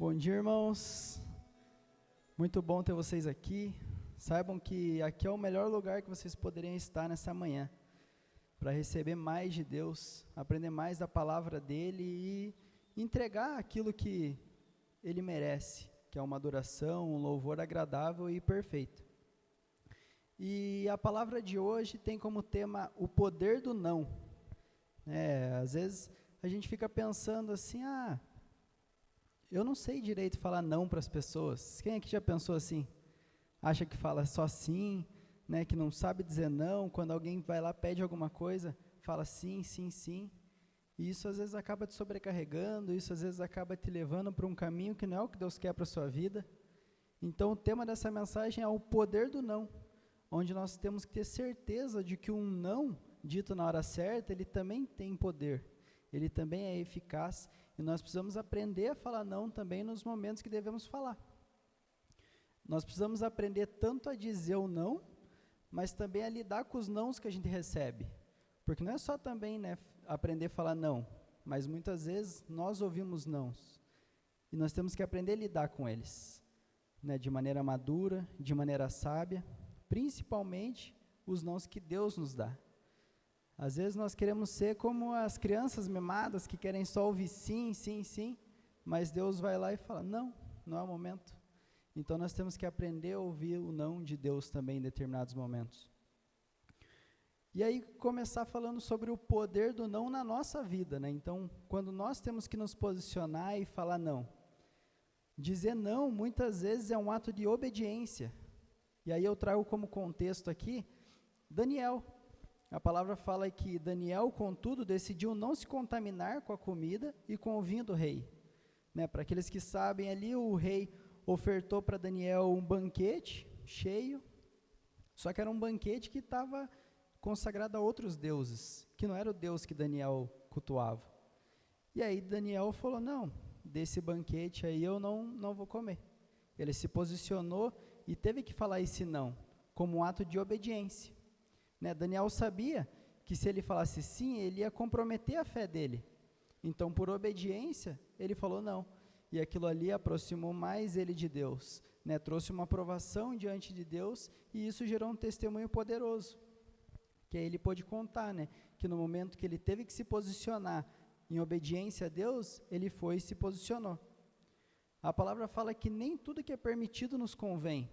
Bom dia, irmãos. Muito bom ter vocês aqui. Saibam que aqui é o melhor lugar que vocês poderiam estar nessa manhã, para receber mais de Deus, aprender mais da palavra dele e entregar aquilo que ele merece, que é uma adoração, um louvor agradável e perfeito. E a palavra de hoje tem como tema o poder do não. Às vezes a gente fica pensando assim, eu não sei direito falar não para as pessoas. Quem aqui já pensou assim? Acha que fala só sim, que não sabe dizer não, quando alguém vai lá, pede alguma coisa, fala sim, sim, sim. E isso às vezes acaba te sobrecarregando, isso às vezes acaba te levando para um caminho que não é o que Deus quer para a sua vida. Então o tema dessa mensagem é o poder do não, onde nós temos que ter certeza de que um não, dito na hora certa, ele também tem poder, ele também é eficaz, e nós precisamos aprender a falar não também nos momentos que devemos falar. Nós precisamos aprender tanto a dizer o não, mas também a lidar com os nãos que a gente recebe. Porque não é só também aprender a falar não, mas muitas vezes nós ouvimos nãos. E nós temos que aprender a lidar com eles, de maneira madura, de maneira sábia, principalmente os nãos que Deus nos dá. Às vezes nós queremos ser como as crianças mimadas que querem só ouvir sim, sim, sim, mas Deus vai lá e fala, não é o momento. Então nós temos que aprender a ouvir o não de Deus também em determinados momentos. E aí começar falando sobre o poder do não na nossa vida, Então, quando nós temos que nos posicionar e falar não, dizer não muitas vezes é um ato de obediência. E aí eu trago como contexto aqui Daniel. A palavra fala que Daniel, contudo, decidiu não se contaminar com a comida e com o vinho do rei. Para aqueles que sabem ali, o rei ofertou para Daniel um banquete cheio, só que era um banquete que estava consagrado a outros deuses, que não era o Deus que Daniel cultuava. E aí Daniel falou, não, desse banquete aí eu não vou comer. Ele se posicionou e teve que falar esse não, como um ato de obediência. Daniel sabia que se ele falasse sim, ele ia comprometer a fé dele. Então, por obediência, ele falou não. E aquilo ali aproximou mais ele de Deus, trouxe uma aprovação diante de Deus, e isso gerou um testemunho poderoso, que aí ele pôde contar, que no momento que ele teve que se posicionar em obediência a Deus, ele foi e se posicionou. A palavra fala que nem tudo que é permitido nos convém.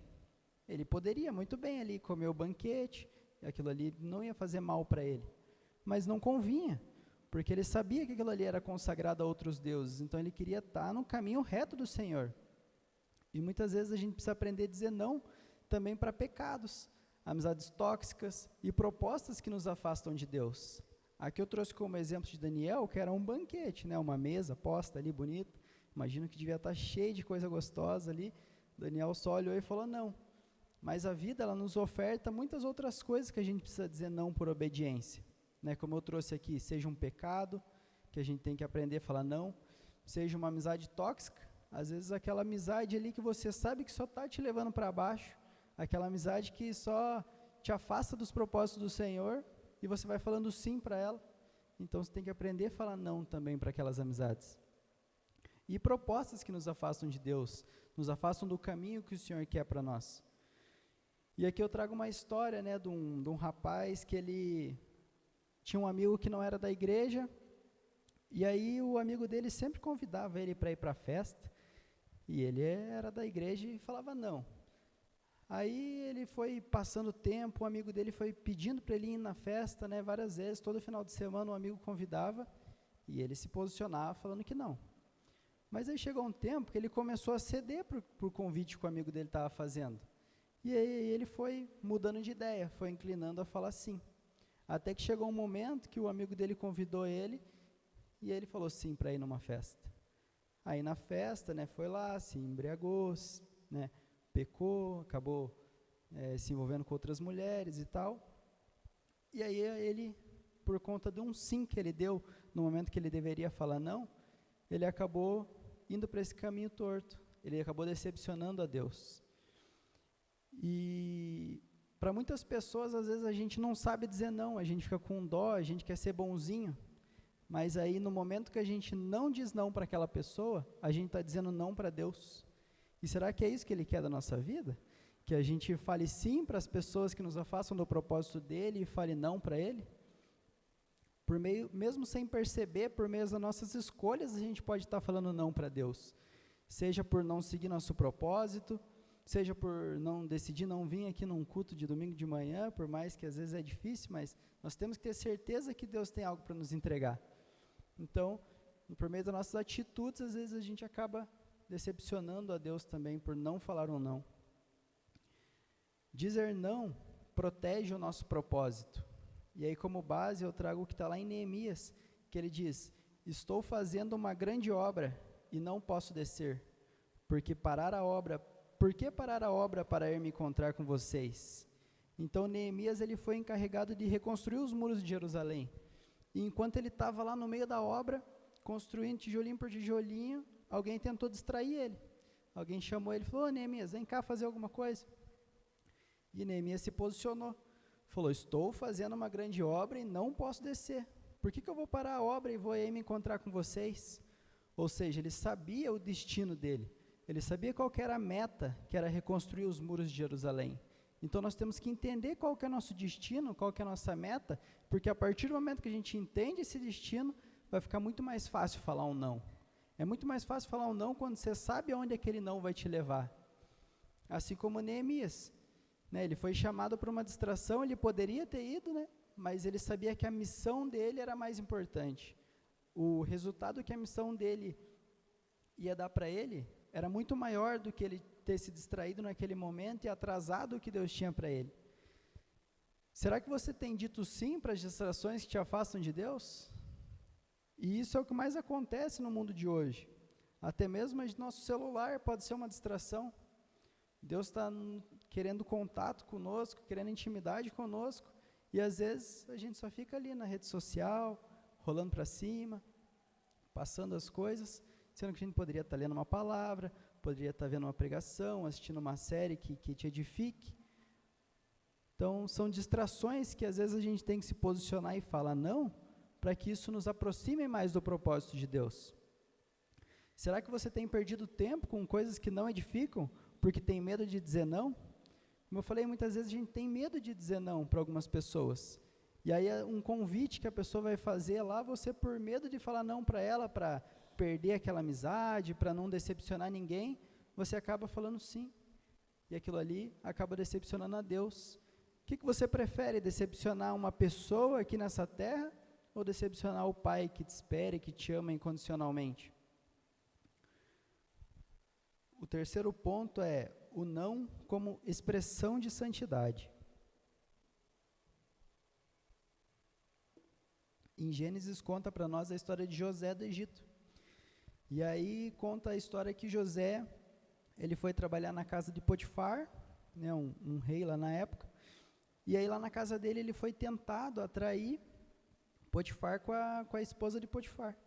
Ele poderia muito bem ali comer o banquete, aquilo ali não ia fazer mal para ele, mas não convinha, porque ele sabia que aquilo ali era consagrado a outros deuses, então ele queria estar no caminho reto do Senhor. E muitas vezes a gente precisa aprender a dizer não também para pecados, amizades tóxicas e propostas que nos afastam de Deus. Aqui eu trouxe como exemplo de Daniel, que era um banquete, uma mesa posta ali bonita, imagino que devia estar cheio de coisa gostosa ali. Daniel só olhou e falou não. Mas a vida, ela nos oferta muitas outras coisas que a gente precisa dizer não por obediência. Como eu trouxe aqui, seja um pecado, que a gente tem que aprender a falar não, seja uma amizade tóxica, às vezes aquela amizade ali que você sabe que só está te levando para baixo, aquela amizade que só te afasta dos propósitos do Senhor, e você vai falando sim para ela. Então você tem que aprender a falar não também para aquelas amizades. E propostas que nos afastam de Deus, nos afastam do caminho que o Senhor quer para nós. E aqui eu trago uma história, de um rapaz que ele tinha um amigo que não era da igreja, e aí o amigo dele sempre convidava ele para ir para a festa, e ele era da igreja e falava não. Aí ele foi passando o tempo, o amigo dele foi pedindo para ele ir na festa, várias vezes, todo final de semana o amigo convidava, e ele se posicionava falando que não. Mas aí chegou um tempo que ele começou a ceder para o convite que o amigo dele estava fazendo. E aí ele foi mudando de ideia, foi inclinando a falar sim. Até que chegou um momento que o amigo dele convidou ele, e ele falou sim para ir numa festa. Aí na festa, foi lá, se embriagou, pecou, acabou se envolvendo com outras mulheres e tal. E aí ele, por conta de um sim que ele deu, no momento que ele deveria falar não, ele acabou indo para esse caminho torto, ele acabou decepcionando a Deus. E para muitas pessoas, às vezes, a gente não sabe dizer não, a gente fica com dó, a gente quer ser bonzinho, Mas aí no momento que a gente não diz não para aquela pessoa, a gente está dizendo não para Deus. E será que é isso que Ele quer da nossa vida? Que a gente fale sim para as pessoas que nos afastam do propósito dEle e fale não para Ele? Mesmo sem perceber, por meio das nossas escolhas, a gente pode estar falando não para Deus. Seja por não seguir nosso propósito, seja por não decidir não vir aqui num culto de domingo de manhã, por mais que às vezes é difícil, mas nós temos que ter certeza que Deus tem algo para nos entregar. Então, por meio das nossas atitudes, às vezes a gente acaba decepcionando a Deus também por não falar um não. Dizer não protege o nosso propósito. E aí, como base, eu trago o que está lá em Neemias, que ele diz: estou fazendo uma grande obra e não posso descer, por que parar a obra para ir me encontrar com vocês? Então, Neemias ele foi encarregado de reconstruir os muros de Jerusalém. E enquanto ele estava lá no meio da obra, construindo tijolinho por tijolinho, alguém tentou distrair ele. Alguém chamou ele e falou: Neemias, vem cá fazer alguma coisa. E Neemias se posicionou. Falou: estou fazendo uma grande obra e não posso descer. Por que eu vou parar a obra e vou aí me encontrar com vocês? Ou seja, ele sabia o destino dele. Ele sabia qual que era a meta, que era reconstruir os muros de Jerusalém. Então nós temos que entender qual que é o nosso destino, qual que é a nossa meta, porque a partir do momento que a gente entende esse destino, vai ficar muito mais fácil falar um não. É muito mais fácil falar um não quando você sabe aonde aquele não vai te levar. Assim como Neemias. Ele foi chamado por uma distração, ele poderia ter ido, mas ele sabia que a missão dele era mais importante. O resultado que a missão dele ia dar para ele era muito maior do que ele ter se distraído naquele momento e atrasado o que Deus tinha para ele. Será que você tem dito sim para as distrações que te afastam de Deus? E isso é o que mais acontece no mundo de hoje. Até mesmo nosso celular pode ser uma distração. Deus está querendo contato conosco, querendo intimidade conosco, e às vezes a gente só fica ali na rede social, rolando para cima, passando as coisas, sendo que a gente poderia estar lendo uma palavra, poderia estar vendo uma pregação, assistindo uma série que te edifique. Então, são distrações que às vezes a gente tem que se posicionar e falar não, para que isso nos aproxime mais do propósito de Deus. Será que você tem perdido tempo com coisas que não edificam, porque tem medo de dizer não? Como eu falei, muitas vezes a gente tem medo de dizer não para algumas pessoas. E aí um convite que a pessoa vai fazer lá, você por medo de falar não para ela, para perder aquela amizade, para não decepcionar ninguém, você acaba falando sim. E aquilo ali acaba decepcionando a Deus. O que você prefere, decepcionar uma pessoa aqui nessa terra ou decepcionar o Pai que te espera e que te ama incondicionalmente? O terceiro ponto é o não como expressão de santidade. Em Gênesis conta para nós a história de José do Egito. E aí conta a história que José, ele foi trabalhar na casa de Potifar, um rei lá na época, e aí lá na casa dele ele foi tentado a trair Potifar com a esposa de Potifar.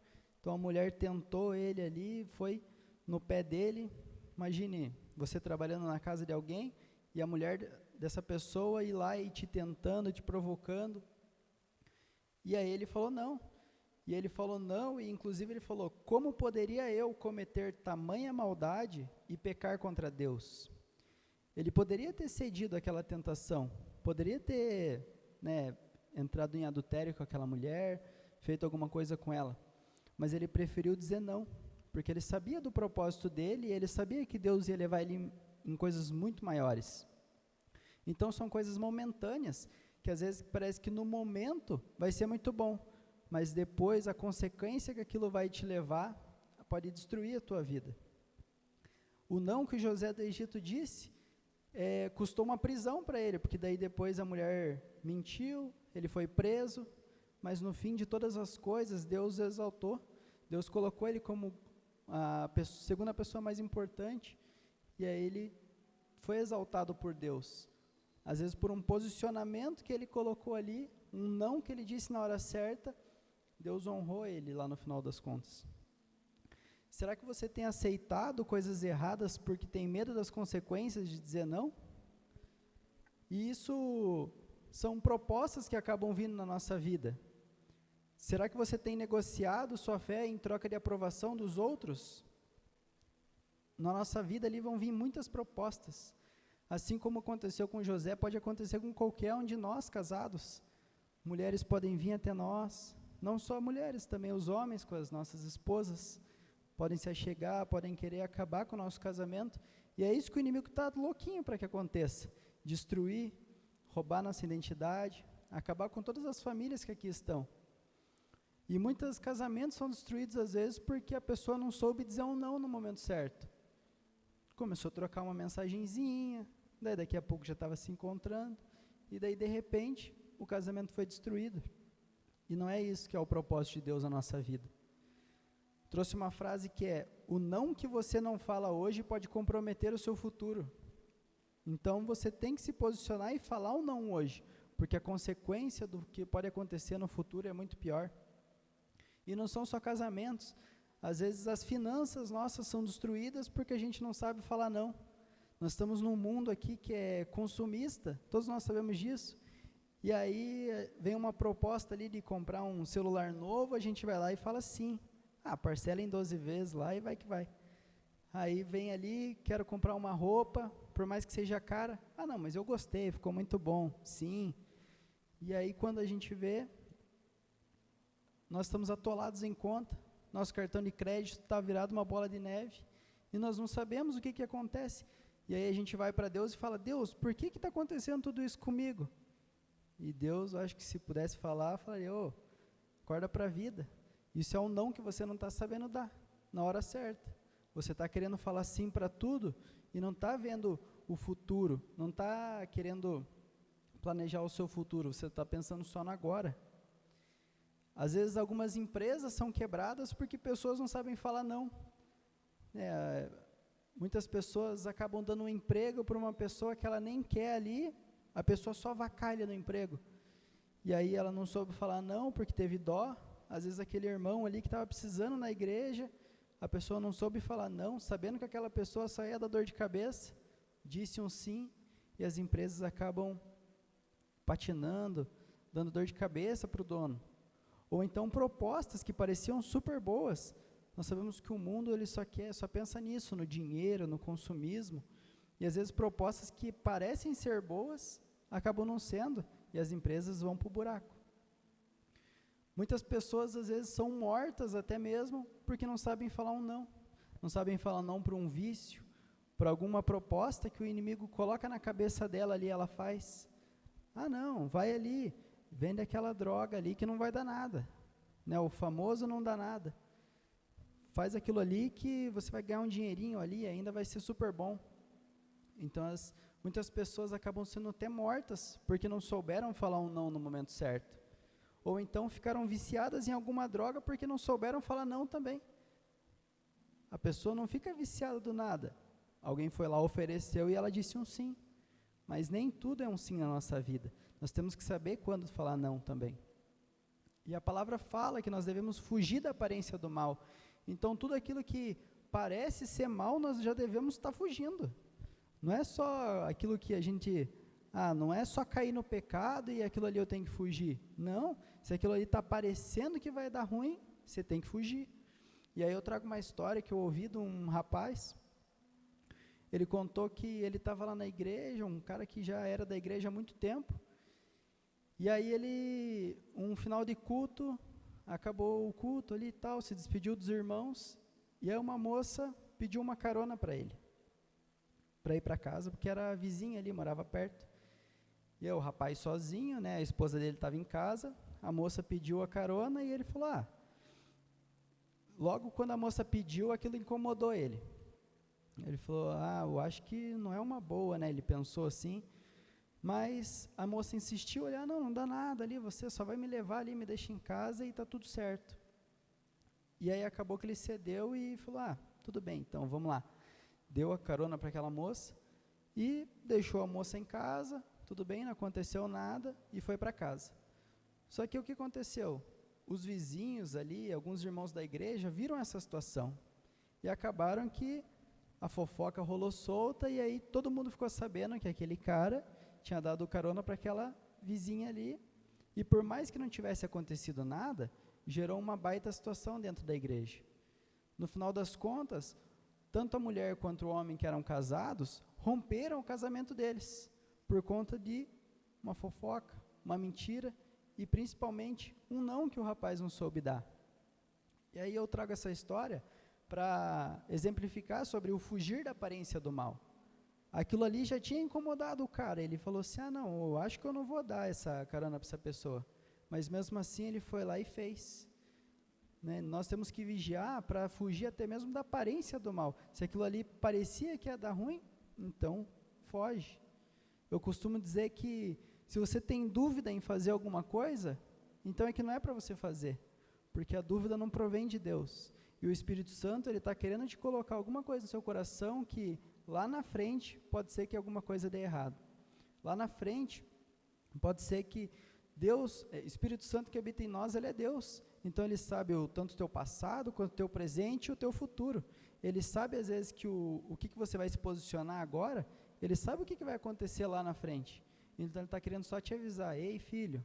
Então a mulher tentou ele ali, foi no pé dele. Imagine você trabalhando na casa de alguém e a mulher dessa pessoa ir lá e te tentando, te provocando. E aí ele falou não. E ele falou não, e inclusive ele falou: como poderia eu cometer tamanha maldade e pecar contra Deus? Ele poderia ter cedido àquela tentação, poderia ter entrado em adultério com aquela mulher, feito alguma coisa com ela, mas ele preferiu dizer não, porque ele sabia do propósito dele, e ele sabia que Deus ia levar ele em coisas muito maiores. Então são coisas momentâneas, que às vezes parece que no momento vai ser muito bom, mas depois a consequência que aquilo vai te levar pode destruir a tua vida. O não que José do Egito disse custou uma prisão para ele, porque daí depois a mulher mentiu, ele foi preso, mas no fim de todas as coisas Deus o exaltou, Deus colocou ele como a segunda pessoa mais importante, e aí ele foi exaltado por Deus, às vezes por um posicionamento que ele colocou ali, um não que ele disse na hora certa, Deus honrou ele lá no final das contas. Será que você tem aceitado coisas erradas porque tem medo das consequências de dizer não? E isso são propostas que acabam vindo na nossa vida. Será que você tem negociado sua fé em troca de aprovação dos outros? Na nossa vida ali vão vir muitas propostas. Assim como aconteceu com José, pode acontecer com qualquer um de nós casados. Mulheres podem vir até nós, não só mulheres, também os homens com as nossas esposas, podem se achegar, podem querer acabar com o nosso casamento, e é isso que o inimigo está louquinho para que aconteça, destruir, roubar nossa identidade, acabar com todas as famílias que aqui estão. E muitos casamentos são destruídos às vezes porque a pessoa não soube dizer um não no momento certo. Começou a trocar uma mensagenzinha, daí daqui a pouco já estava se encontrando, e daí de repente o casamento foi destruído. E não é isso que é o propósito de Deus na nossa vida. Trouxe uma frase que é: o não que você não fala hoje pode comprometer o seu futuro. Então você tem que se posicionar e falar um não hoje, porque a consequência do que pode acontecer no futuro é muito pior. E não são só casamentos, às vezes as finanças nossas são destruídas porque a gente não sabe falar não. Nós estamos num mundo aqui que é consumista, todos nós sabemos disso, e aí vem uma proposta ali de comprar um celular novo, a gente vai lá e fala sim, parcela em 12 vezes lá e vai que vai. Aí vem ali, quero comprar uma roupa, por mais que seja cara, não, mas eu gostei, ficou muito bom, sim. E aí quando a gente vê, nós estamos atolados em conta, nosso cartão de crédito está virado uma bola de neve, e nós não sabemos o que acontece. E aí a gente vai para Deus e fala: Deus, por que está acontecendo tudo isso comigo? E Deus, eu acho que se pudesse falar, falaria: acorda para a vida. Isso é um não que você não está sabendo dar, na hora certa. Você está querendo falar sim para tudo, e não está vendo o futuro, não está querendo planejar o seu futuro, você está pensando só no agora. Às vezes algumas empresas são quebradas porque pessoas não sabem falar não. Muitas pessoas acabam dando um emprego para uma pessoa que ela nem quer ali, a pessoa só avacalha no emprego. E aí ela não soube falar não porque teve dó. Às vezes aquele irmão ali que estava precisando na igreja, a pessoa não soube falar não, sabendo que aquela pessoa só ia dar dor de cabeça, disse um sim, e as empresas acabam patinando, dando dor de cabeça para o dono. Ou então propostas que pareciam super boas. Nós sabemos que o mundo ele só pensa nisso, no dinheiro, no consumismo, e às vezes propostas que parecem ser boas, acabam não sendo, e as empresas vão para o buraco. Muitas pessoas às vezes são mortas até mesmo, porque não sabem falar um não. Não sabem falar não para um vício, para alguma proposta que o inimigo coloca na cabeça dela ali, ela faz. Não, vai ali, vende aquela droga ali que não vai dar nada, né? O famoso não dá nada. Faz aquilo ali que você vai ganhar um dinheirinho ali e ainda vai ser super bom. Então muitas pessoas acabam sendo até mortas porque não souberam falar um não no momento certo. Ou então ficaram viciadas em alguma droga porque não souberam falar não também. A pessoa não fica viciada do nada. Alguém foi lá, ofereceu e ela disse um sim. Mas nem tudo é um sim na nossa vida. Nós temos que saber quando falar não também. E a palavra fala que nós devemos fugir da aparência do mal. Então tudo aquilo que parece ser mal, nós já devemos estar fugindo. Não é só aquilo que a gente... não é só cair no pecado e aquilo ali eu tenho que fugir. Não, se aquilo ali está parecendo que vai dar ruim, você tem que fugir. E aí eu trago uma história que eu ouvi de um rapaz. Ele contou que ele estava lá na igreja, um cara que já era da igreja há muito tempo. E aí um final de culto, acabou o culto ali e tal, se despediu dos irmãos. E aí uma moça pediu uma carona para ele, para ir para casa, porque era vizinha ali, morava perto. E aí o rapaz sozinho, né, a esposa dele estava em casa, a moça pediu a carona e ele falou, logo quando a moça pediu, aquilo incomodou ele. Ele falou, eu acho que não é uma boa, né, ele pensou assim, mas a moça insistiu, não dá nada ali, você só vai me levar ali, me deixa em casa e está tudo certo. E aí acabou que ele cedeu e falou, tudo bem, então vamos lá. Deu a carona para aquela moça e deixou a moça em casa, tudo bem, não aconteceu nada e foi para casa. Só que o que aconteceu? Os vizinhos ali, alguns irmãos da igreja, viram essa situação e acabaram que a fofoca rolou solta e aí todo mundo ficou sabendo que aquele cara tinha dado carona para aquela vizinha ali, e por mais que não tivesse acontecido nada, gerou uma baita situação dentro da igreja. No final das contas, tanto a mulher quanto o homem que eram casados, romperam o casamento deles, por conta de uma fofoca, uma mentira, e principalmente um não que o rapaz não soube dar. E aí eu trago essa história para exemplificar sobre o fugir da aparência do mal. Aquilo ali já tinha incomodado o cara, ele falou assim, não, eu acho que eu não vou dar essa carona para essa pessoa, mas mesmo assim ele foi lá e fez. Né? Nós temos que vigiar para fugir até mesmo da aparência do mal. Se aquilo ali parecia que ia dar ruim, então foge. Eu costumo dizer que se você tem dúvida em fazer alguma coisa, então é que não é para você fazer, porque a dúvida não provém de Deus. E o Espírito Santo, ele está querendo te colocar alguma coisa no seu coração que lá na frente pode ser que alguma coisa dê errado. Lá na frente pode ser que Deus, Espírito Santo que habita em nós, ele é Deus. Então ele sabe tanto o teu passado, quanto o teu presente e o teu futuro. Ele sabe às vezes que o que você vai se posicionar agora, ele sabe o que vai acontecer lá na frente. Então ele está querendo só te avisar, ei filho,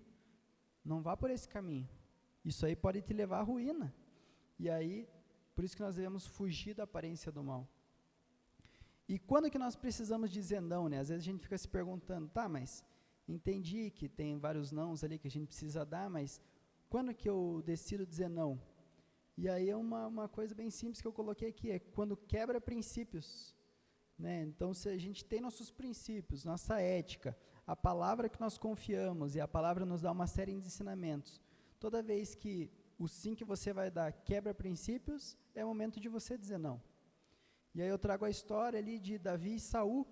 não vá por esse caminho. Isso aí pode te levar à ruína. E aí, por isso que nós devemos fugir da aparência do mal. E quando que nós precisamos dizer não, né? Às vezes a gente fica se perguntando, tá, mas entendi que tem vários nãos ali que a gente precisa dar, mas quando que eu decido dizer não? E aí é uma coisa bem simples que eu coloquei aqui, é quando quebra princípios. Né? Então, se a gente tem nossos princípios, nossa ética, a palavra que nós confiamos, e a palavra nos dá uma série de ensinamentos, toda vez que o sim que você vai dar quebra princípios, é o momento de você dizer não. E aí eu trago a história ali de Davi e Saul,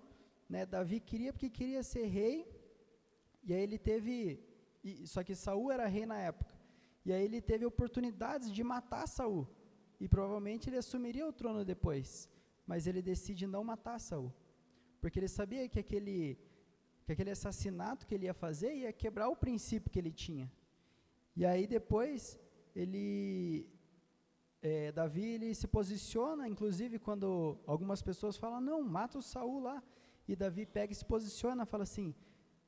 né? Davi queria porque queria ser rei, e aí ele teve, só que Saul era rei na época, e aí ele teve oportunidades de matar Saul, e provavelmente ele assumiria o trono depois, mas ele decide não matar Saul, porque ele sabia que aquele assassinato que ele ia fazer ia quebrar o princípio que ele tinha. E aí depois, Davi ele se posiciona, inclusive quando algumas pessoas falam, não, mata o Saul lá, e Davi pega e se posiciona, fala assim,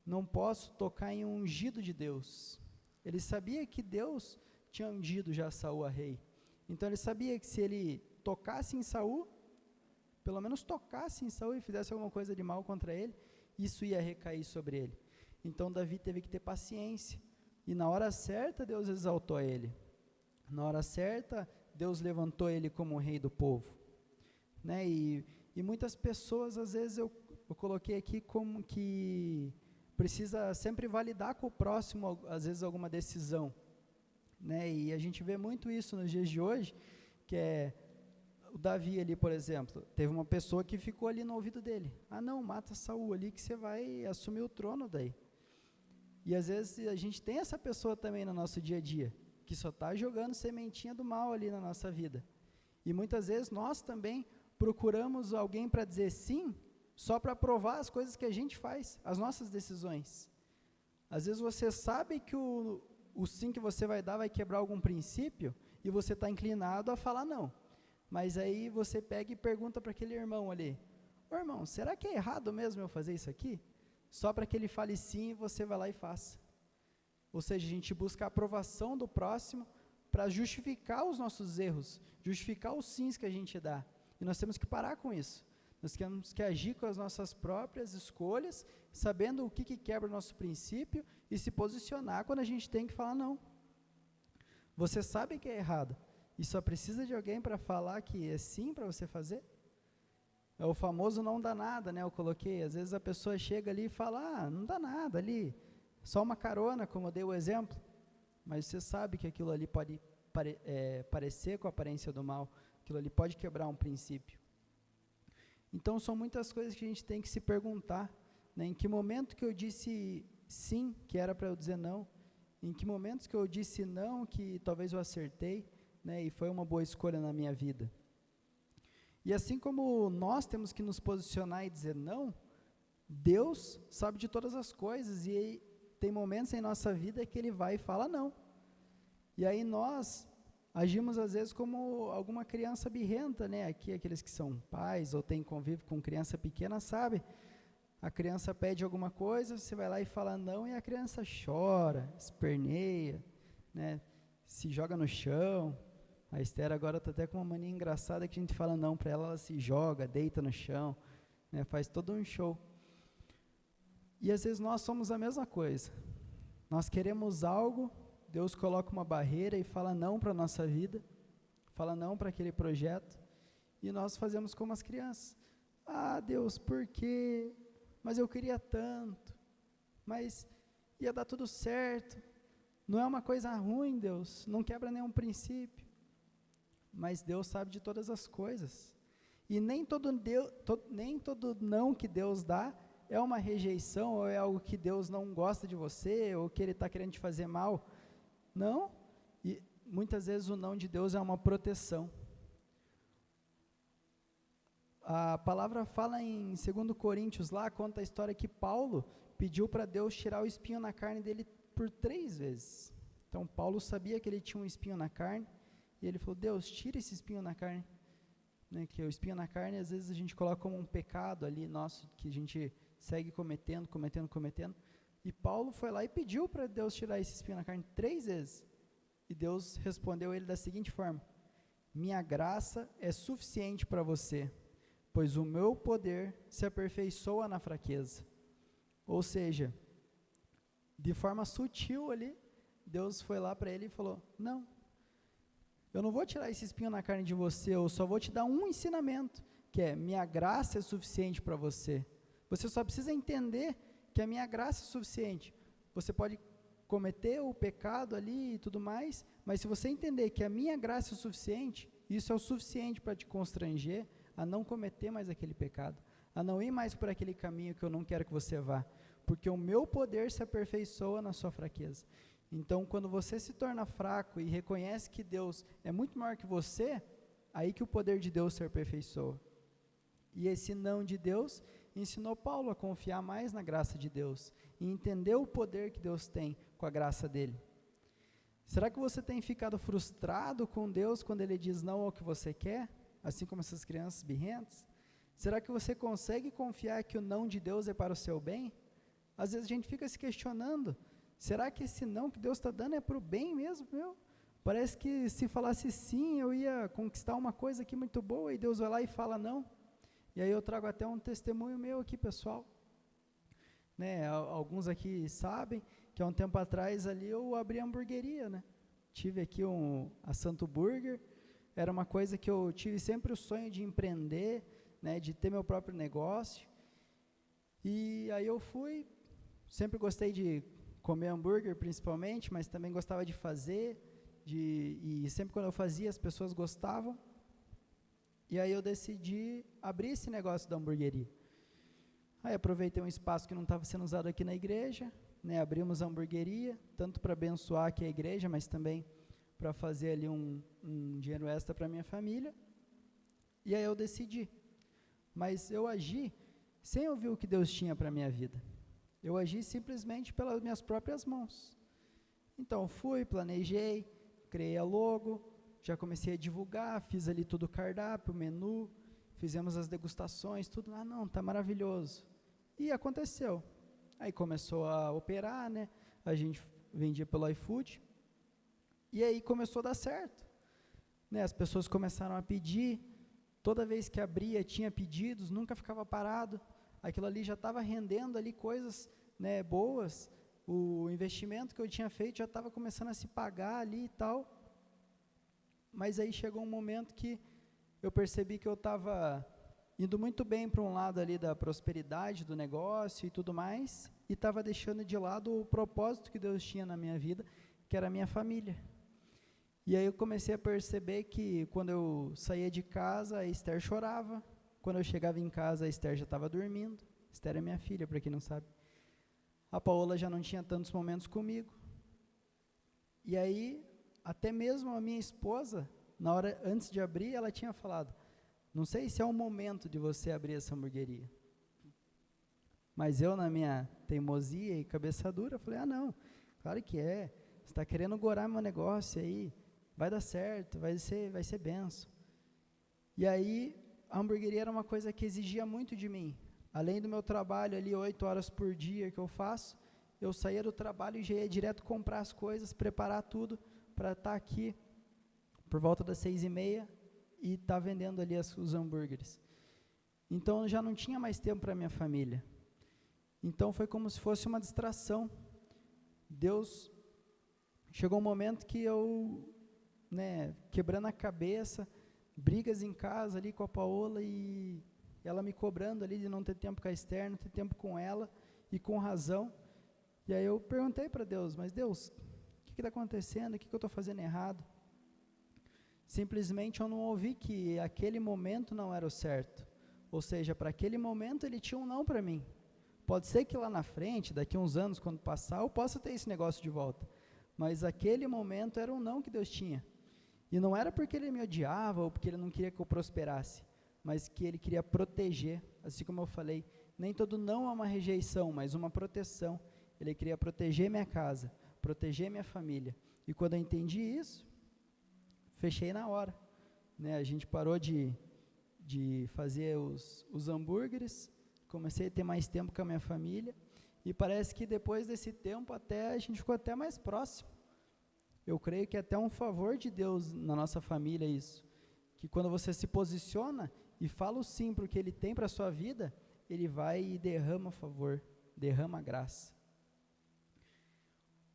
não posso tocar em um ungido de Deus. Ele sabia que Deus tinha ungido já Saul a rei, então ele sabia que se ele tocasse em Saul, pelo menos tocasse em Saul e fizesse alguma coisa de mal contra ele, isso ia recair sobre ele. Então Davi teve que ter paciência, e na hora certa Deus exaltou ele, na hora certa Deus levantou ele como rei do povo, né? E muitas pessoas, às vezes eu coloquei aqui como que precisa sempre validar com o próximo, às vezes alguma decisão, né? E a gente vê muito isso nos dias de hoje, que é o Davi ali, por exemplo, teve uma pessoa que ficou ali no ouvido dele, não, mata Saul ali que você vai assumir o trono daí. E às vezes a gente tem essa pessoa também no nosso dia a dia, que só está jogando sementinha do mal ali na nossa vida. E muitas vezes nós também procuramos alguém para dizer sim, só para provar as coisas que a gente faz, as nossas decisões. Às vezes você sabe que o sim que você vai dar vai quebrar algum princípio, e você está inclinado a falar não. Mas aí você pega e pergunta para aquele irmão ali, ô irmão, será que é errado mesmo eu fazer isso aqui? Só para que ele fale sim e você vai lá e faça. Ou seja, a gente busca a aprovação do próximo para justificar os nossos erros, justificar os sims que a gente dá. E nós temos que parar com isso. Nós temos que agir com as nossas próprias escolhas, sabendo o que quebra o nosso princípio e se posicionar quando a gente tem que falar não. Você sabe que é errado e só precisa de alguém para falar que é sim para você fazer? É o famoso não dá nada, né? Eu coloquei, às vezes a pessoa chega ali e fala, não dá nada ali, só uma carona, como eu dei o exemplo, mas você sabe que aquilo ali pode parecer com a aparência do mal, aquilo ali pode quebrar um princípio. Então são muitas coisas que a gente tem que se perguntar, né? Em que momento que eu disse sim, que era para eu dizer não, em que momentos que eu disse não, que talvez eu acertei, né? E foi uma boa escolha na minha vida. E assim como nós temos que nos posicionar e dizer não, Deus sabe de todas as coisas, e tem momentos em nossa vida que Ele vai e fala não. E aí nós agimos às vezes como alguma criança birrenta, né? Aqui aqueles que são pais ou têm convívio com criança pequena, sabe? A criança pede alguma coisa, você vai lá e fala não, e a criança chora, esperneia, né? se joga no chão. A Esther agora está até com uma mania engraçada que a gente fala não para ela, ela se joga, deita no chão, né, faz todo um show. E às vezes nós somos a mesma coisa. Nós queremos algo, Deus coloca uma barreira e fala não para a nossa vida, fala não para aquele projeto, e nós fazemos como as crianças. Ah, Deus, por quê? Mas eu queria tanto, mas ia dar tudo certo, não é uma coisa ruim, Deus, não quebra nenhum princípio, mas Deus sabe de todas as coisas, e nem todo não que Deus dá é uma rejeição, ou é algo que Deus não gosta de você, ou que Ele está querendo te fazer mal, não, e muitas vezes o não de Deus é uma proteção. A palavra fala em 2 Coríntios lá, conta a história que Paulo pediu para Deus tirar o espinho na carne dele por 3 vezes. Então Paulo sabia que ele tinha um espinho na carne, e ele falou, Deus, tira esse espinho na carne, né, que o espinho na carne às vezes a gente coloca como um pecado ali nosso, que a gente segue cometendo, e Paulo foi lá e pediu para Deus tirar esse espinho na carne 3 vezes, e Deus respondeu ele da seguinte forma, minha graça é suficiente para você, pois o meu poder se aperfeiçoa na fraqueza. Ou seja, de forma sutil ali, Deus foi lá para ele e falou, não, eu não vou tirar esse espinho na carne de você, eu só vou te dar um ensinamento, que é, minha graça é suficiente para você. Você só precisa entender que a minha graça é suficiente. Você pode cometer o pecado ali e tudo mais, mas se você entender que a minha graça é suficiente, isso é o suficiente para te constranger a não cometer mais aquele pecado, a não ir mais por aquele caminho que eu não quero que você vá, porque o meu poder se aperfeiçoa na sua fraqueza. Então, quando você se torna fraco e reconhece que Deus é muito maior que você, aí que o poder de Deus se aperfeiçoa. E esse não de Deus ensinou Paulo a confiar mais na graça de Deus e entender o poder que Deus tem com a graça dele. Será que você tem ficado frustrado com Deus quando Ele diz não ao que você quer, assim como essas crianças birrentas? Será que você consegue confiar que o não de Deus é para o seu bem? Às vezes a gente fica se questionando, será que esse não que Deus está dando é para o bem mesmo, meu? Parece que se falasse sim, eu ia conquistar uma coisa aqui muito boa, e Deus vai lá e fala não. E aí eu trago até um testemunho meu aqui, pessoal. Né, alguns aqui sabem que há um tempo atrás ali eu abri a hamburgueria, né? Tive aqui a Santo Burger, era uma coisa que eu tive sempre o sonho de empreender, né, de ter meu próprio negócio. E aí eu fui, sempre gostei de comer hambúrguer principalmente, mas também gostava de fazer, e sempre quando eu fazia as pessoas gostavam, e aí eu decidi abrir esse negócio da hamburgueria. Aí aproveitei um espaço que não estava sendo usado aqui na igreja, né, abrimos a hamburgueria, tanto para abençoar aqui a igreja, mas também para fazer ali um dinheiro extra para minha família, e aí eu decidi, mas eu agi sem ouvir o que Deus tinha para a minha vida. Eu agi simplesmente pelas minhas próprias mãos. Então, fui, planejei, criei a logo, já comecei a divulgar, fiz ali tudo o cardápio, o menu, fizemos as degustações, tudo. Ah, não, tá maravilhoso. E aconteceu. Aí começou a operar, né? A gente vendia pelo iFood. E aí começou a dar certo. Né? As pessoas começaram a pedir. Toda vez que abria, tinha pedidos, nunca ficava parado. Aquilo ali já estava rendendo ali coisas, né, boas, o investimento que eu tinha feito já estava começando a se pagar ali e tal, mas aí chegou um momento que eu percebi que eu estava indo muito bem para um lado ali da prosperidade do negócio e tudo mais, e estava deixando de lado o propósito que Deus tinha na minha vida, que era a minha família. E aí eu comecei a perceber que quando eu saía de casa, a Esther chorava. Quando eu chegava em casa, a Esther já estava dormindo. Esther é minha filha, para quem não sabe. A Paola já não tinha tantos momentos comigo. E aí, até mesmo a minha esposa, na hora antes de abrir, ela tinha falado, não sei se é o momento de você abrir essa hamburgueria. Mas eu, na minha teimosia e cabeça dura, falei, não, claro que é. Você está querendo gorar meu negócio aí, vai dar certo, vai ser benção. E aí, a hamburgueria era uma coisa que exigia muito de mim. Além do meu trabalho ali, 8 horas por dia que eu faço, eu saía do trabalho e já ia direto comprar as coisas, preparar tudo, para estar aqui por volta das 6h30 e estar vendendo ali os hambúrgueres. Então, eu já não tinha mais tempo para minha família. Então, foi como se fosse uma distração. Deus, chegou um momento que eu, quebrando a cabeça, brigas em casa ali com a Paola e ela me cobrando ali de não ter tempo com a Esther, não ter tempo com ela, e com razão. E aí eu perguntei para Deus, mas Deus, o que está acontecendo? O que eu estou fazendo errado? Simplesmente eu não ouvi que aquele momento não era o certo. Ou seja, para aquele momento ele tinha um não para mim. Pode ser que lá na frente, daqui a uns anos, quando passar, eu possa ter esse negócio de volta. Mas aquele momento era um não que Deus tinha. E não era porque ele me odiava ou porque ele não queria que eu prosperasse, mas que ele queria proteger, assim como eu falei, nem todo não é uma rejeição, mas uma proteção. Ele queria proteger minha casa, proteger minha família. E quando eu entendi isso, fechei na hora. A gente parou de fazer os hambúrgueres, comecei a ter mais tempo com a minha família, e parece que depois desse tempo a gente ficou até mais próximo. Eu creio que é até um favor de Deus na nossa família isso, que quando você se posiciona e fala o sim para o que Ele tem para a sua vida, Ele vai e derrama favor, derrama graça.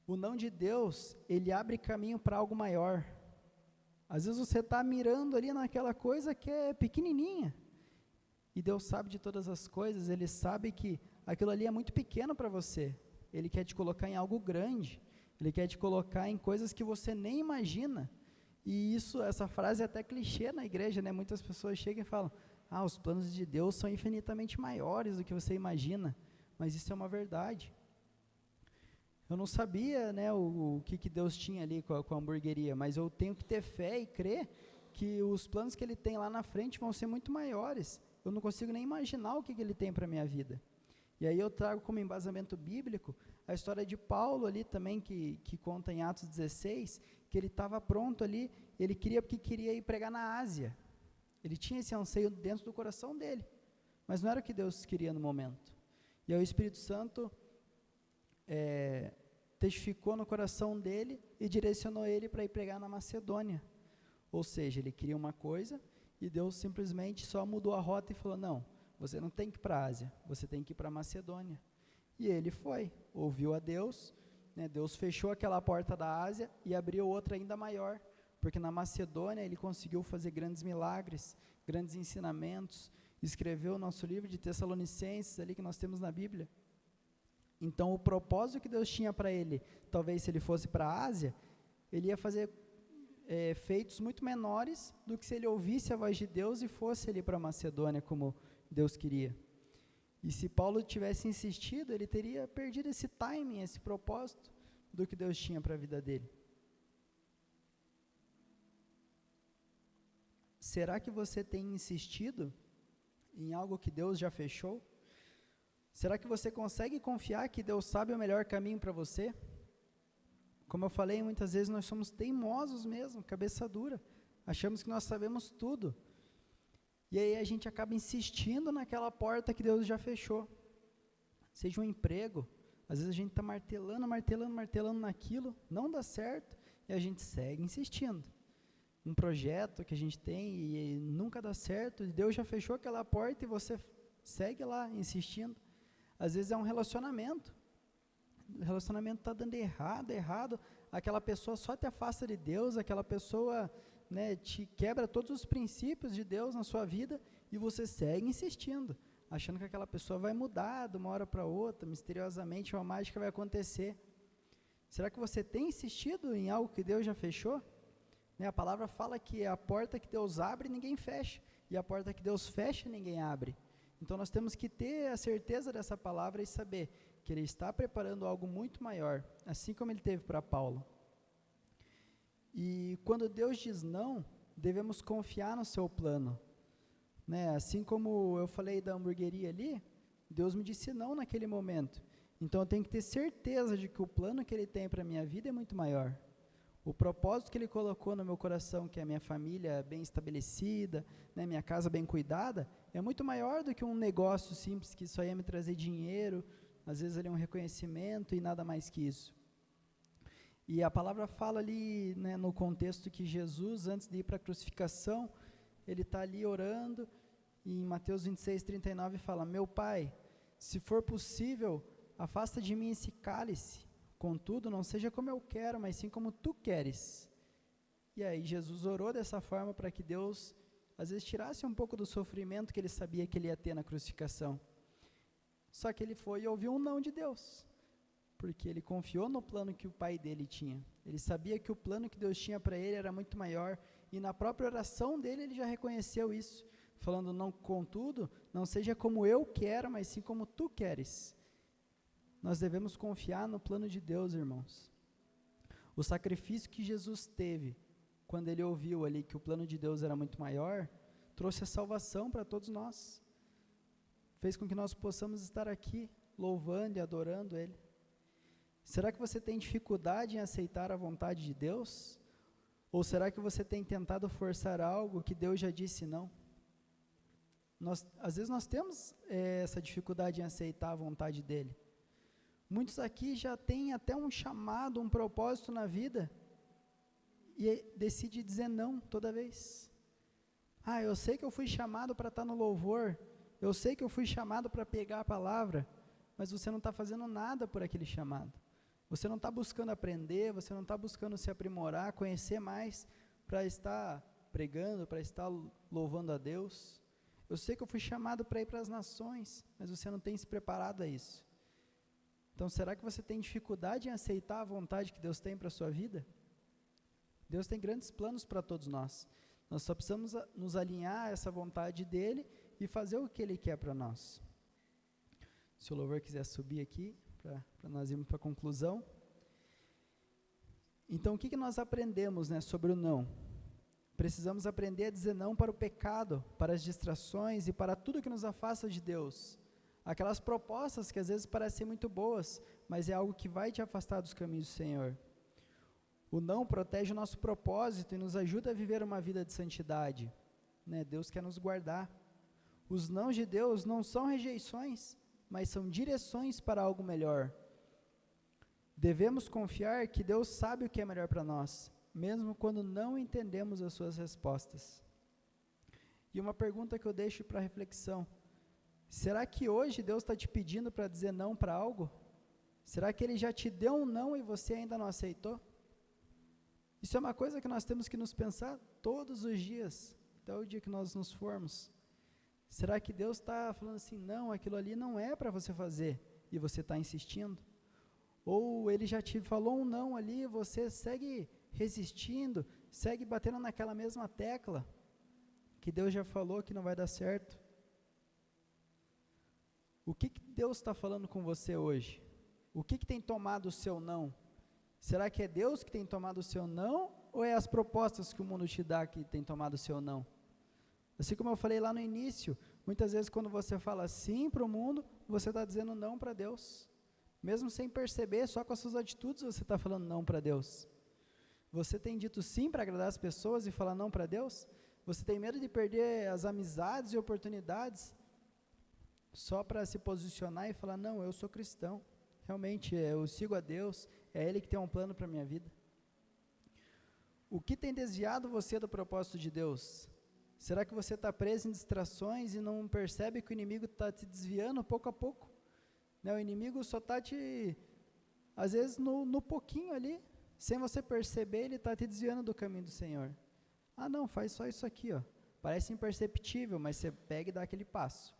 O não de Deus, ele abre caminho para algo maior. Às vezes você está mirando ali naquela coisa que é pequenininha, e Deus sabe de todas as coisas, Ele sabe que aquilo ali é muito pequeno para você, Ele quer te colocar em algo grande, Ele quer te colocar em coisas que você nem imagina. E essa frase é até clichê na igreja, Muitas pessoas chegam e falam, os planos de Deus são infinitamente maiores do que você imagina, mas isso é uma verdade. Eu não sabia, o que Deus tinha ali com a hamburgueria, mas eu tenho que ter fé e crer que os planos que Ele tem lá na frente vão ser muito maiores. Eu não consigo nem imaginar o que Ele tem para a minha vida. E aí eu trago como embasamento bíblico a história de Paulo ali também, que conta em Atos 16, que ele estava pronto ali, ele queria ir pregar na Ásia. Ele tinha esse anseio dentro do coração dele, mas não era o que Deus queria no momento. E aí o Espírito Santo testificou no coração dele e direcionou ele para ir pregar na Macedônia. Ou seja, ele queria uma coisa e Deus simplesmente só mudou a rota e falou, não, você não tem que ir para a Ásia, você tem que ir para a Macedônia. E ele foi, ouviu a Deus, Deus fechou aquela porta da Ásia e abriu outra ainda maior, porque na Macedônia ele conseguiu fazer grandes milagres, grandes ensinamentos, escreveu o nosso livro de Tessalonicenses ali que nós temos na Bíblia. Então o propósito que Deus tinha para ele, talvez se ele fosse para a Ásia, ele ia fazer feitos muito menores do que se ele ouvisse a voz de Deus e fosse ali para a Macedônia como Deus queria. E se Paulo tivesse insistido, ele teria perdido esse timing, esse propósito do que Deus tinha para a vida dele. Será que você tem insistido em algo que Deus já fechou? Será que você consegue confiar que Deus sabe o melhor caminho para você? Como eu falei, muitas vezes nós somos teimosos mesmo, cabeça dura, achamos que nós sabemos tudo. E aí a gente acaba insistindo naquela porta que Deus já fechou. Seja um emprego, às vezes a gente está martelando naquilo, não dá certo, e a gente segue insistindo. Um projeto que a gente tem e nunca dá certo, e Deus já fechou aquela porta e você segue lá insistindo. Às vezes é um relacionamento, o relacionamento está dando errado, aquela pessoa só te afasta de Deus, aquela pessoa te quebra todos os princípios de Deus na sua vida e você segue insistindo, achando que aquela pessoa vai mudar de uma hora para outra, misteriosamente uma mágica vai acontecer. Será que você tem insistido em algo que Deus já fechou? A palavra fala que a porta que Deus abre, ninguém fecha, e a porta que Deus fecha, ninguém abre. Então nós temos que ter a certeza dessa palavra e saber que Ele está preparando algo muito maior, assim como Ele teve para Paulo. E quando Deus diz não, devemos confiar no seu plano. Assim como eu falei da hamburgueria ali, Deus me disse não naquele momento. Então eu tenho que ter certeza de que o plano que Ele tem para a minha vida é muito maior. O propósito que Ele colocou no meu coração, que é a minha família bem estabelecida, minha casa bem cuidada, é muito maior do que um negócio simples que só ia me trazer dinheiro, às vezes ali um reconhecimento e nada mais que isso. E a palavra fala ali, né, no contexto que Jesus, antes de ir para a crucificação, ele está ali orando, e em Mateus 26:39 fala: meu Pai, se for possível, afasta de mim esse cálice, contudo, não seja como eu quero, mas sim como tu queres. E aí Jesus orou dessa forma para que Deus, às vezes, tirasse um pouco do sofrimento que ele sabia que ele ia ter na crucificação. Só que ele foi e ouviu um não de Deus, porque ele confiou no plano que o pai dele tinha. Ele sabia que o plano que Deus tinha para ele era muito maior, e na própria oração dele ele já reconheceu isso, falando: não, contudo, não seja como eu quero, mas sim como tu queres. Nós devemos confiar no plano de Deus, irmãos. O sacrifício que Jesus teve, quando ele ouviu ali que o plano de Deus era muito maior, trouxe a salvação para todos nós. Fez com que nós possamos estar aqui, louvando e adorando Ele. Será que você tem dificuldade em aceitar a vontade de Deus? Ou será que você tem tentado forçar algo que Deus já disse não? Às vezes nós temos essa dificuldade em aceitar a vontade dEle. Muitos aqui já têm até um chamado, um propósito na vida, e decide dizer não toda vez. Eu sei que eu fui chamado para estar no louvor, eu sei que eu fui chamado para pregar a palavra, mas você não está fazendo nada por aquele chamado. Você não está buscando aprender, você não está buscando se aprimorar, conhecer mais, para estar pregando, para estar louvando a Deus. Eu sei que eu fui chamado para ir para as nações, mas você não tem se preparado a isso. Então, será que você tem dificuldade em aceitar a vontade que Deus tem para a sua vida? Deus tem grandes planos para todos nós. Nós só precisamos nos alinhar a essa vontade dEle e fazer o que Ele quer para nós. Se o louvor quiser subir aqui, para nós irmos para a conclusão. Então, o que nós aprendemos, né, sobre o não? Precisamos aprender a dizer não para o pecado, para as distrações e para tudo que nos afasta de Deus. Aquelas propostas que às vezes parecem muito boas, mas é algo que vai te afastar dos caminhos do Senhor. O não protege o nosso propósito e nos ajuda a viver uma vida de santidade, né? Deus quer nos guardar. Os nãos de Deus não são rejeições, mas são direções para algo melhor. Devemos confiar que Deus sabe o que é melhor para nós, mesmo quando não entendemos as suas respostas. E uma pergunta que eu deixo para reflexão: será que hoje Deus está te pedindo para dizer não para algo? Será que Ele já te deu um não e você ainda não aceitou? Isso é uma coisa que nós temos que nos pensar todos os dias, até o dia que nós nos formos. Será que Deus está falando assim: não, aquilo ali não é para você fazer, e você está insistindo? Ou Ele já te falou um não ali, e você segue resistindo, segue batendo naquela mesma tecla, que Deus já falou que não vai dar certo? O que Deus está falando com você hoje? O que tem tomado o seu não? Será que é Deus que tem tomado o seu não, ou é as propostas que o mundo te dá que tem tomado o seu não? Assim como eu falei lá no início, muitas vezes quando você fala sim para o mundo, você está dizendo não para Deus. Mesmo sem perceber, só com as suas atitudes você está falando não para Deus. Você tem dito sim para agradar as pessoas e falar não para Deus? Você tem medo de perder as amizades e oportunidades só para se posicionar e falar: não, eu sou cristão, realmente eu sigo a Deus, é Ele que tem um plano para a minha vida. O que tem desviado você do propósito de Deus? Será que você está preso em distrações e não percebe que o inimigo está te desviando pouco a pouco? O inimigo só está às vezes no pouquinho ali, sem você perceber, ele está te desviando do caminho do Senhor. Não, faz só isso aqui, parece imperceptível, mas você pega e dá aquele passo,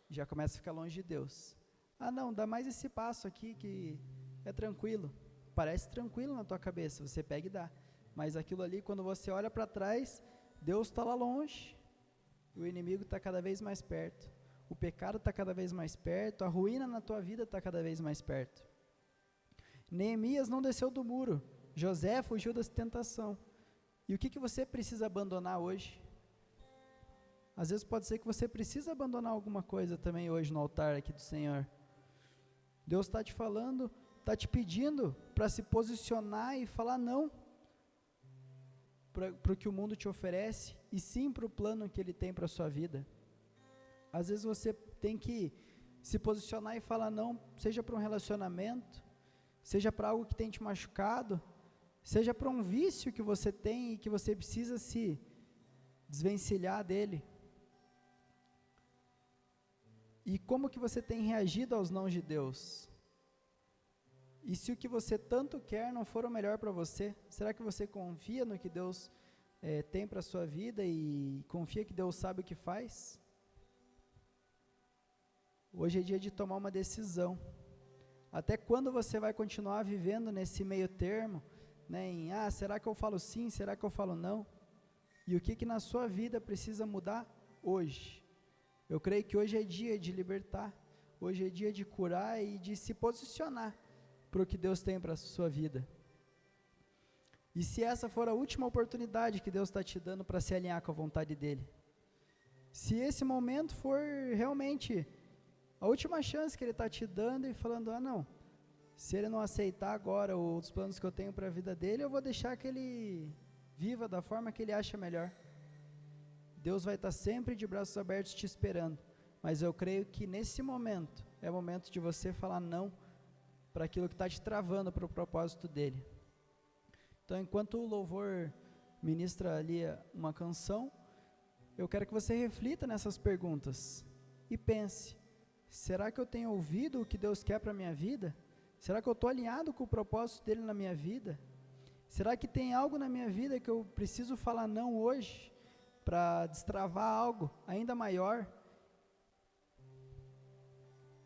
já começa a ficar longe de Deus. Não, dá mais esse passo aqui que é tranquilo, parece tranquilo na tua cabeça, você pega e dá, mas aquilo ali, quando você olha para trás, Deus está lá longe, e o inimigo está cada vez mais perto, o pecado está cada vez mais perto, a ruína na tua vida está cada vez mais perto. Neemias não desceu do muro, José fugiu da tentação. E o que você precisa abandonar hoje? Às vezes pode ser que você precisa abandonar alguma coisa também hoje no altar aqui do Senhor. Deus está te falando, está te pedindo para se posicionar e falar não para o que o mundo te oferece, e sim para o plano que Ele tem para a sua vida. Às vezes você tem que se posicionar e falar não, seja para um relacionamento, seja para algo que tem te machucado, seja para um vício que você tem e que você precisa se desvencilhar dele. E como que você tem reagido aos nãos de Deus? E se o que você tanto quer não for o melhor para você, será que você confia no que Deus tem para a sua vida e confia que Deus sabe o que faz? Hoje é dia de tomar uma decisão. Até quando você vai continuar vivendo nesse meio termo, né, será que eu falo sim, será que eu falo não? E o que na sua vida precisa mudar hoje? Eu creio que hoje é dia de libertar, hoje é dia de curar e de se posicionar para o que Deus tem para a sua vida. E se essa for a última oportunidade que Deus está te dando para se alinhar com a vontade dEle, se esse momento for realmente a última chance que Ele está te dando e falando, não, se Ele não aceitar agora os planos que eu tenho para a vida dEle, eu vou deixar que Ele viva da forma que Ele acha melhor. Deus vai estar sempre de braços abertos te esperando, mas eu creio que nesse momento, é o momento de você falar não para aquilo que está te travando para o propósito dEle. Então, enquanto o louvor ministra ali uma canção, eu quero que você reflita nessas perguntas e pense, será que eu tenho ouvido o que Deus quer para a minha vida? Será que eu estou alinhado com o propósito dEle na minha vida? Será que tem algo na minha vida que eu preciso falar não hoje, para destravar algo ainda maior?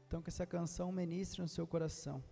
Então que essa canção ministre no seu coração.